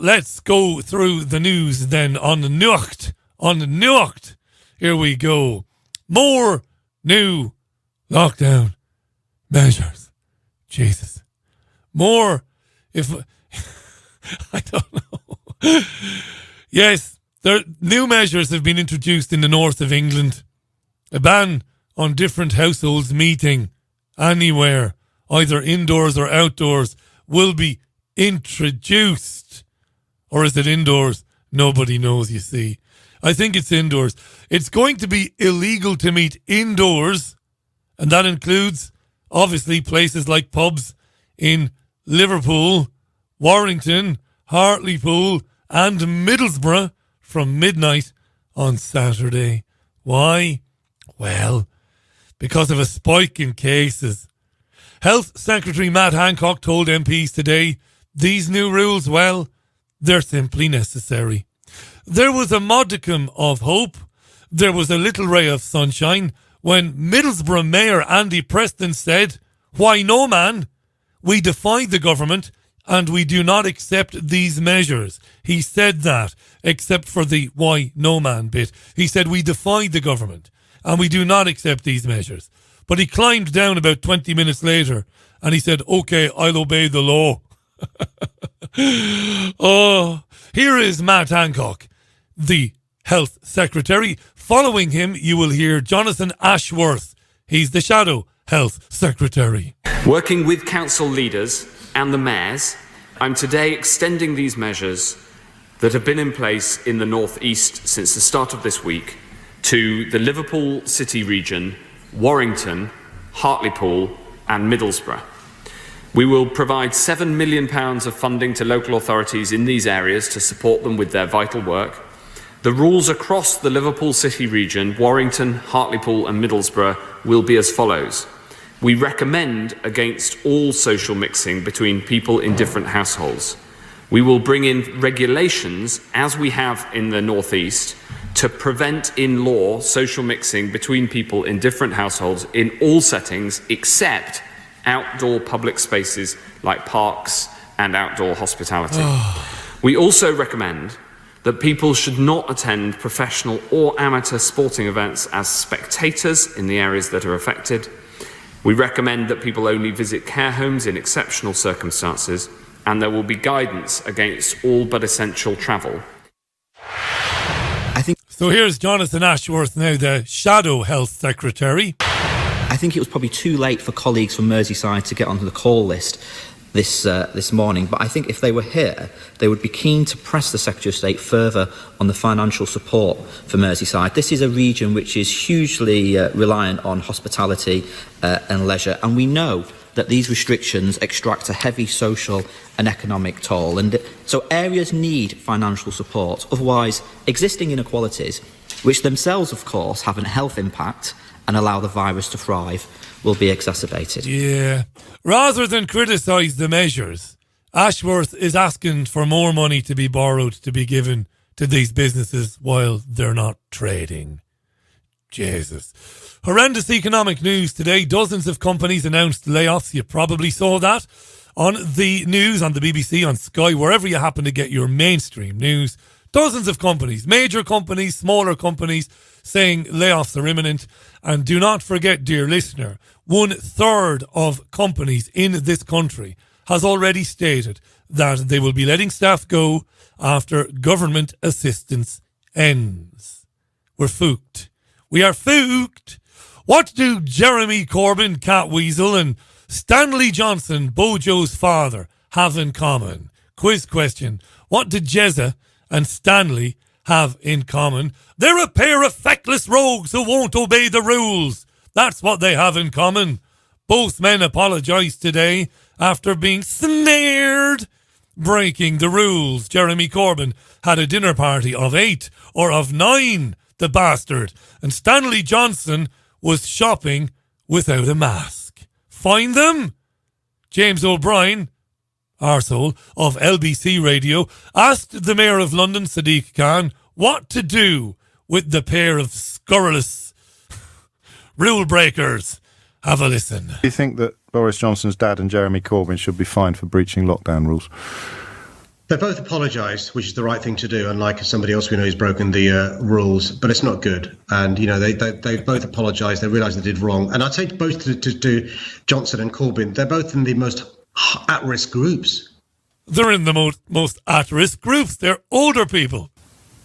let's go through the news then on the Nucht. On the Nucht. Here we go. More new lockdown measures. Jesus. More, if... I don't know. Yes, new measures have been introduced in the north of England. A ban on different households meeting anywhere, either indoors or outdoors, will be introduced. Or is it indoors? Nobody knows, you see. I think it's indoors. It's going to be illegal to meet indoors, and that includes, obviously, places like pubs in Liverpool, Warrington, Hartlepool, and Middlesbrough from midnight on Saturday. Why? Well, because of a spike in cases. Health Secretary Matt Hancock told MPs today, these new rules, well, they're simply necessary. There was a modicum of hope. There was a little ray of sunshine when Middlesbrough Mayor Andy Preston said, why no, man? We defy the government and we do not accept these measures. He said that, except for the why no, man bit. He said we defy the government and we do not accept these measures. But he climbed down about 20 minutes later and he said, okay, I'll obey the law. Oh, here is Matt Hancock, the Health Secretary. Following him, you will hear Jonathan Ashworth. He's the Shadow Health Secretary. Working with council leaders and the mayors, I'm today extending these measures that have been in place in the North East since the start of this week to the Liverpool City region, Warrington, Hartlepool and Middlesbrough. We will provide £7 million of funding to local authorities in these areas to support them with their vital work. The rules across the Liverpool City region, Warrington, Hartlepool and Middlesbrough will be as follows. We recommend against all social mixing between people in different households. We will bring in regulations, as we have in the North East, to prevent in law social mixing between people in different households in all settings except outdoor public spaces like parks and outdoor hospitality. We also recommend that people should not attend professional or amateur sporting events as spectators in the areas that are affected. We recommend that people only visit care homes in exceptional circumstances, and there will be guidance against all but essential travel. So here's Jonathan Ashworth now, the Shadow Health Secretary. I think it was probably too late for colleagues from Merseyside to get onto the call list this morning, but I think if they were here, they would be keen to press the Secretary of State further on the financial support for Merseyside. This is a region which is hugely reliant on hospitality and leisure, and we know that these restrictions extract a heavy social and economic toll, and so areas need financial support. Otherwise, existing inequalities, which themselves, of course, have a health impact and allow the virus to thrive, will be exacerbated. Yeah. Rather than criticise the measures, Ashworth is asking for more money to be borrowed to be given to these businesses while they're not trading. Jesus. Horrendous economic news today. Dozens of companies announced layoffs. You probably saw that on the news, on the BBC, on Sky, wherever you happen to get your mainstream news. Dozens of companies, major companies, smaller companies, saying layoffs are imminent. And do not forget, dear listener, 1/3 of companies in this country has already stated that they will be letting staff go after government assistance ends. We're fooked. We are fooked. What do Jeremy Corbyn, Cat Weasel, and Stanley Johnson, Bojo's father, have in common? Quiz question. What did Jezza and Stanley have in common? They're a pair of feckless rogues who won't obey the rules. That's what they have in common. Both men apologised today after being snared breaking the rules. Jeremy Corbyn had a dinner party of 8 or of 9, the bastard. And Stanley Johnson was shopping without a mask. Find them? James O'Brien, arsehole, of LBC Radio, asked the Mayor of London, Sadiq Khan, what to do with the pair of scurrilous rule breakers. Have a listen. Do you think that Boris Johnson's dad and Jeremy Corbyn should be fined for breaching lockdown rules? They both apologised, which is the right thing to do, unlike somebody else we know who's broken the rules, but it's not good. And, they both apologised. They realised they did wrong. And I'd say both to Johnson and Corbyn, they're both in the most at-risk groups. They're in the most at-risk groups. They're older people.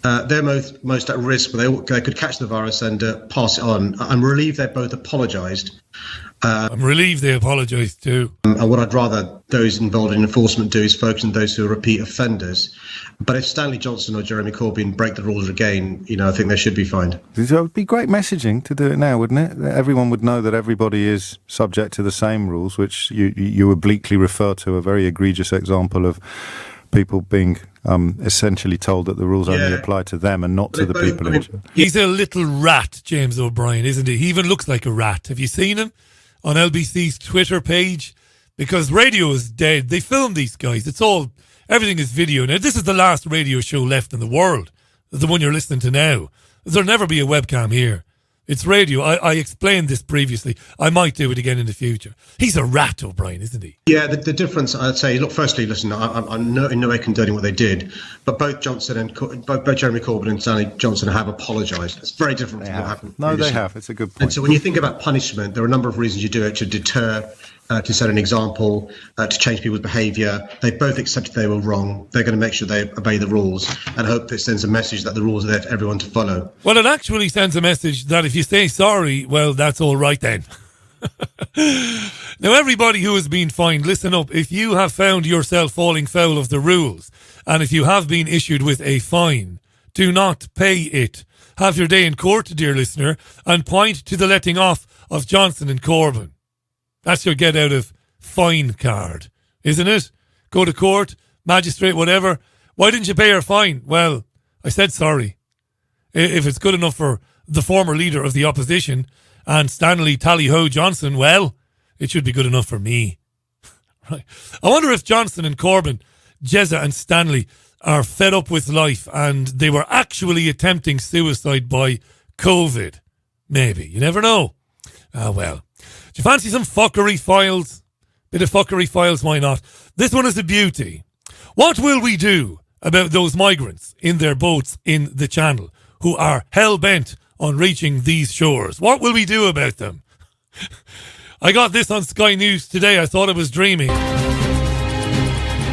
They're most at risk, but they could catch the virus and pass it on. I'm relieved they both apologised. I'm relieved they apologised too. And what I'd rather those involved in enforcement do is focus on those who are repeat offenders. But if Stanley Johnson or Jeremy Corbyn break the rules again, I think they should be fined. It would be great messaging to do it now, wouldn't it? Everyone would know that everybody is subject to the same rules, which you obliquely refer to a very egregious example of people being essentially told that the rules only apply to them and not to the people. He's a little rat, James O'Brien, isn't he? He even looks like a rat. Have you seen him on LBC's Twitter page? Because radio is dead. They film these guys. Everything is video. Now, this is the last radio show left in the world, the one you're listening to now. There'll never be a webcam here. It's radio. I explained this previously. I might do it again in the future. He's a rat, O'Brien, isn't he? Yeah, the difference, I'd say, look, firstly, listen, I'm in no way condoning what they did, but both Johnson and both Jeremy Corbyn and Stanley Johnson have apologised. It's very different from what happened. No, they have. It's a good point. And so when you think about punishment, there are a number of reasons you do it: to deter, to set an example, to change people's behaviour. They both accepted they were wrong. They're going to make sure they obey the rules and hope this sends a message that the rules are there for everyone to follow. Well, it actually sends a message that if you say sorry, well, that's all right then. Now, everybody who has been fined, listen up. If you have found yourself falling foul of the rules, and if you have been issued with a fine, do not pay it. Have your day in court, dear listener, and point to the letting off of Johnson and Corbyn. That's your get out of fine card, isn't it? Go to court, magistrate, whatever. Why didn't you pay your fine? Well, I said sorry. If it's good enough for the former leader of the opposition and Stanley Tally-Ho Johnson, well, it should be good enough for me. Right. I wonder if Johnson and Corbyn, Jezza and Stanley are fed up with life and they were actually attempting suicide by COVID. Maybe. You never know. Well. Do you fancy some fuckery files? Bit of fuckery files, why not? This one is a beauty. What will we do about those migrants in their boats in the Channel who are hell-bent on reaching these shores? What will we do about them? I got this on Sky News today. I thought I was dreaming,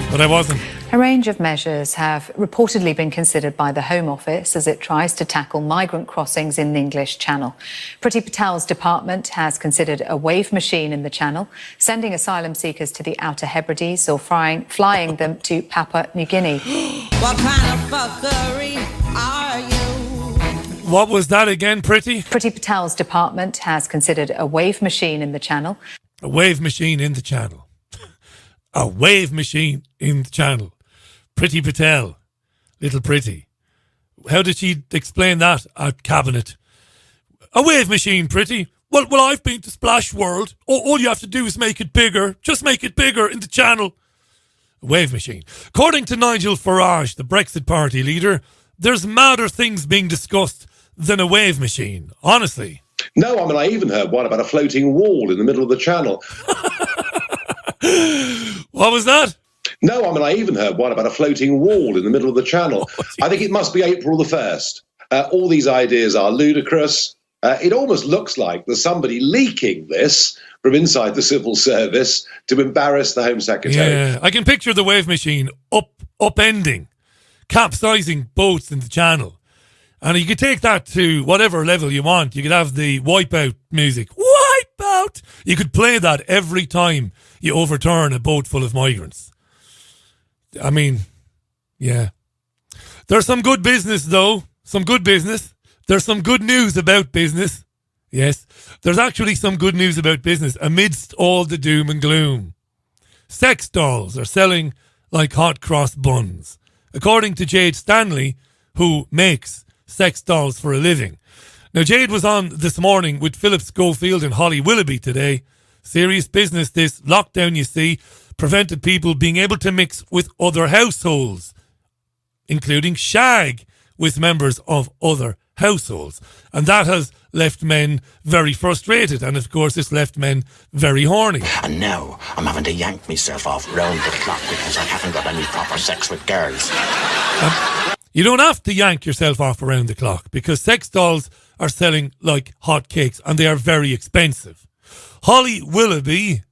but I wasn't. A range of measures have reportedly been considered by the Home Office as it tries to tackle migrant crossings in the English Channel. Priti Patel's department has considered a wave machine in the Channel, sending asylum seekers to the Outer Hebrides or flying them to Papua New Guinea. What kind of fuckery are you? What was that again, Priti? Priti Patel's department has considered a wave machine in the Channel. A wave machine in the Channel. A wave machine in the Channel. Priti Patel, little Priti. How did she explain that at Cabinet? A wave machine, Priti. Well, I've been to Splash World. All you have to do is make it bigger. Just make it bigger in the Channel. A wave machine. According to Nigel Farage, the Brexit Party leader, there's madder things being discussed than a wave machine. Honestly. No, I even heard one about a floating wall in the middle of the Channel. What was that? No, I even heard one about a floating wall in the middle of the Channel. I think it must be April the 1st. All these ideas are ludicrous. It almost looks like there's somebody leaking this from inside the civil service to embarrass the Home Secretary. Yeah, I can picture the wave machine upending, capsizing boats in the Channel. And you could take that to whatever level you want. You could have the wipeout music. Wipeout! You could play that every time you overturn a boat full of migrants. I mean, yeah. There's some good business, though. Some good business. There's some good news about business. Yes, there's actually some good news about business amidst all the doom and gloom. Sex dolls are selling like hot cross buns, according to Jade Stanley, who makes sex dolls for a living. Now, Jade was on this morning with Philip Schofield and Holly Willoughby today. Serious business, this lockdown, you see, prevented people being able to mix with other households, including shag with members of other households. And that has left men very frustrated. And of course, it's left men very horny. And now I'm having to yank myself off round the clock because I haven't got any proper sex with girls. You don't have to yank yourself off around the clock because sex dolls are selling like hotcakes and they are very expensive. Holly Willoughby,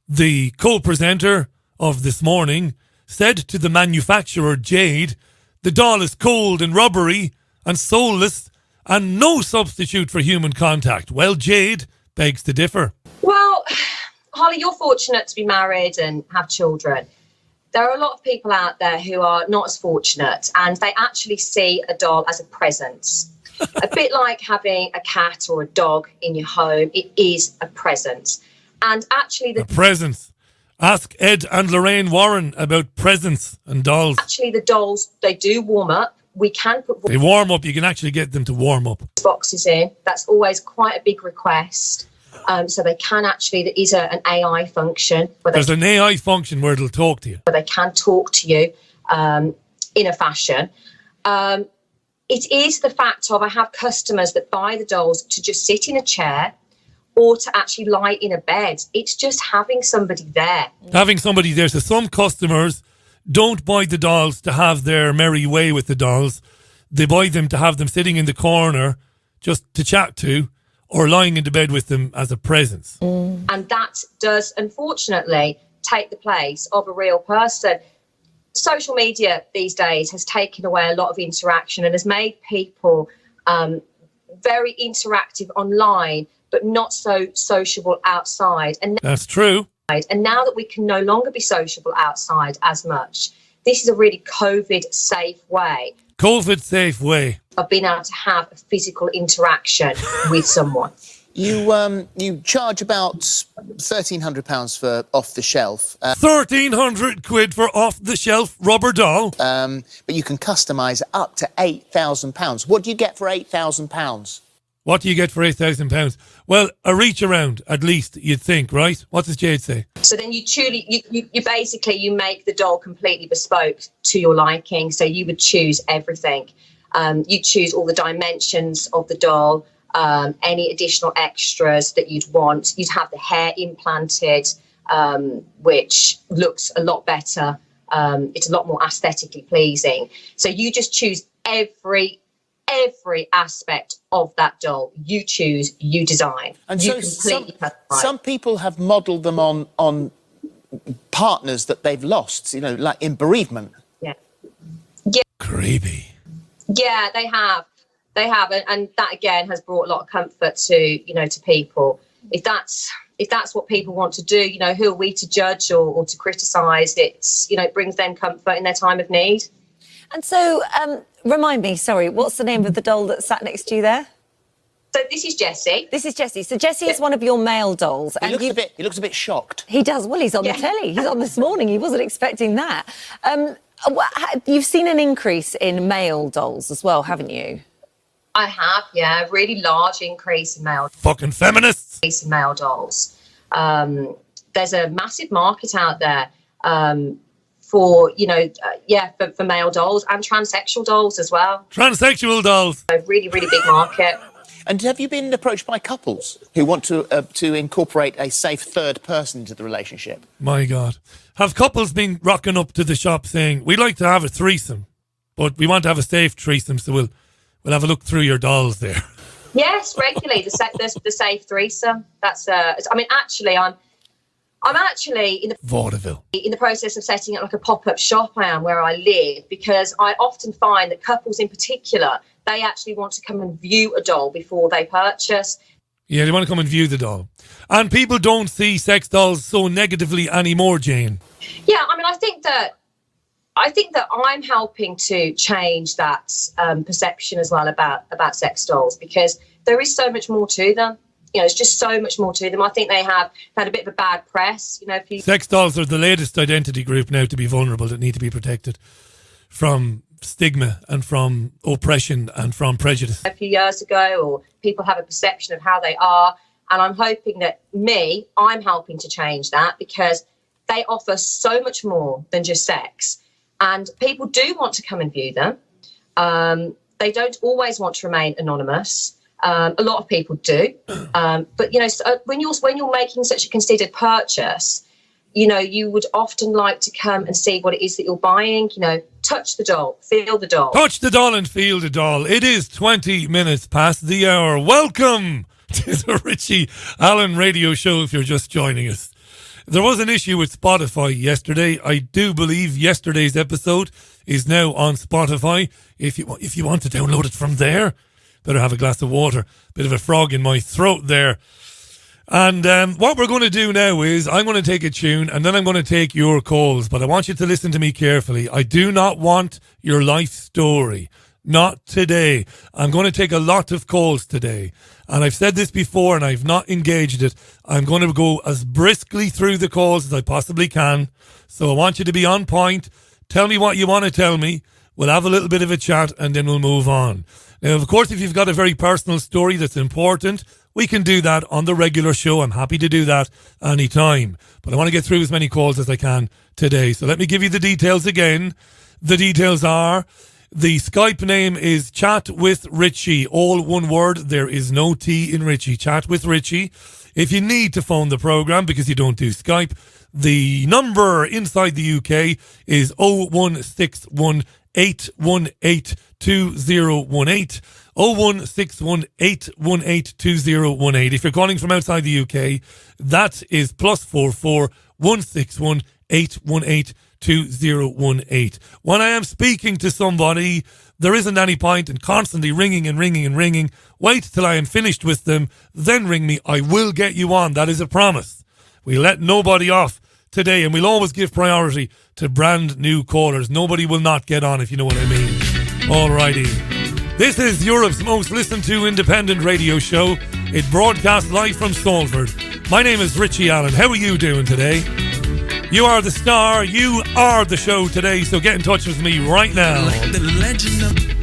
the co-presenter of This Morning, said to the manufacturer Jade, the doll is cold and rubbery and soulless and no substitute for human contact. Well, Jade begs to differ. Well, Holly, you're fortunate to be married and have children. There are a lot of people out there who are not as fortunate and they actually see a doll as a present. A bit like having a cat or a dog in your home, it is a present. And actually... A present. Ask Ed and Lorraine Warren about presents and dolls. Actually, the dolls, they do warm up. We can put... They warm up. You can actually get them to warm up. Boxes in. That's always quite a big request. So they can actually... There is an AI function. There's an AI function where it'll talk to you. Where they can talk to you in a fashion. It is the fact of I have customers that buy the dolls to just sit in a chair or to actually lie in a bed. It's just having somebody there. Having somebody there. So some customers don't buy the dolls to have their merry way with the dolls. They buy them to have them sitting in the corner just to chat to or lying in the bed with them as a presence. And that does, unfortunately, take the place of a real person. Social media these days has taken away a lot of interaction and has made people very interactive online, but not so sociable outside. And that's true. And now that we can no longer be sociable outside as much, this is a really COVID-safe way. COVID-safe way. Of being able to have a physical interaction with someone. You charge about £1,300 for off the shelf. 1,300 quid for off the shelf rubber doll. But you can customise up to £8,000. What do you get for £8,000? What do you get for £8,000? Well, a reach around, at least, you'd think, right? What does Jade say? So then you basically you make the doll completely bespoke to your liking. So you would choose everything. You choose all the dimensions of the doll, any additional extras that you'd want. You'd have the hair implanted, which looks a lot better. It's a lot more aesthetically pleasing. So you just choose every aspect of that doll. You choose, you design. And you so some people have modelled them on partners that they've lost, you know, like in bereavement. Yeah. Creepy. Yeah, they have, and that again has brought a lot of comfort to people. If that's what people want to do, who are we to judge or to criticise? It's it brings them comfort in their time of need. And so, remind me, sorry, what's the name of the doll that sat next to you there? So this is Jessie. This is Jessie. So Jessie is one of your male dolls. He looks a bit shocked. He does. Well, he's on the telly. He's on This Morning. He wasn't expecting that. You've seen an increase in male dolls as well, haven't you? I have, yeah. A really large increase in male. Fucking feminists. Increase in male dolls. There's a massive market out there for male dolls and transsexual dolls as well. Transsexual dolls. A really, really big market. And have you been approached by couples who want to incorporate a safe third person into the relationship? My God. Have couples been rocking up to the shop saying, we'd like to have a threesome, but we want to have a safe threesome, so we'll have a look through your dolls there? Yes, regularly. The safe threesome. That's I'm actually in the vaudeville. In the process of setting up like a pop-up shop where I live, because I often find that couples in particular, they actually want to come and view a doll before they purchase. Yeah, they want to come and view the doll. And people don't see sex dolls so negatively anymore, Jane. Yeah, I think that I'm helping to change that perception as well about sex dolls, because there is so much more to them. It's just so much more to them. I think they have had a bit of a bad press. Sex dolls are the latest identity group now to be vulnerable, that need to be protected from stigma and from oppression and from prejudice. A few years ago, or people have a perception of how they are. And I'm hoping that I'm helping to change that, because they offer so much more than just sex. And people do want to come and view them. they don't always want to remain anonymous. A lot of people do, but when you're making such a considered purchase, you would often like to come and see what it is that you're buying. Touch the doll, feel the doll. Touch the doll and feel the doll. It is 20 minutes past the hour. Welcome to the Richie Allen Radio Show. If you're just joining us, there was an issue with Spotify yesterday. I do believe yesterday's episode is now on Spotify. If you want to download it from there, better have a glass of water. Bit of a frog in my throat there. And what we're going to do now is I'm going to take a tune and then I'm going to take your calls. But I want you to listen to me carefully. I do not want your life story. Not today. I'm going to take a lot of calls today. And I've said this before and I've not engaged it. I'm going to go as briskly through the calls as I possibly can. So I want you to be on point. Tell me what you want to tell me. We'll have a little bit of a chat and then we'll move on. Now, of course, if you've got a very personal story that's important, we can do that on the regular show. I'm happy to do that anytime. But I want to get through as many calls as I can today. So let me give you the details again. The details are, the Skype name is Chat with Richie. All one word. There is no T in Richie. Chat with Richie. If you need to phone the programme because you don't do Skype, the number inside the UK is 0161 818 2018. 0161 818 2018. If you're calling from outside the UK, that is +44 161 818 2018. When I am speaking to somebody, there isn't any point in constantly ringing and ringing and ringing. Wait till I am finished with them, then ring me. I will get you on. That is a promise. We let nobody off today, and we'll always give priority to brand new callers. Nobody will not get on, if you know what I mean. Alrighty. This is Europe's most listened to independent radio show. It broadcasts live from Salford. My name is Richie Allen. How are you doing today? You are the star. You are the show today. So get in touch with me right now. Like the legend of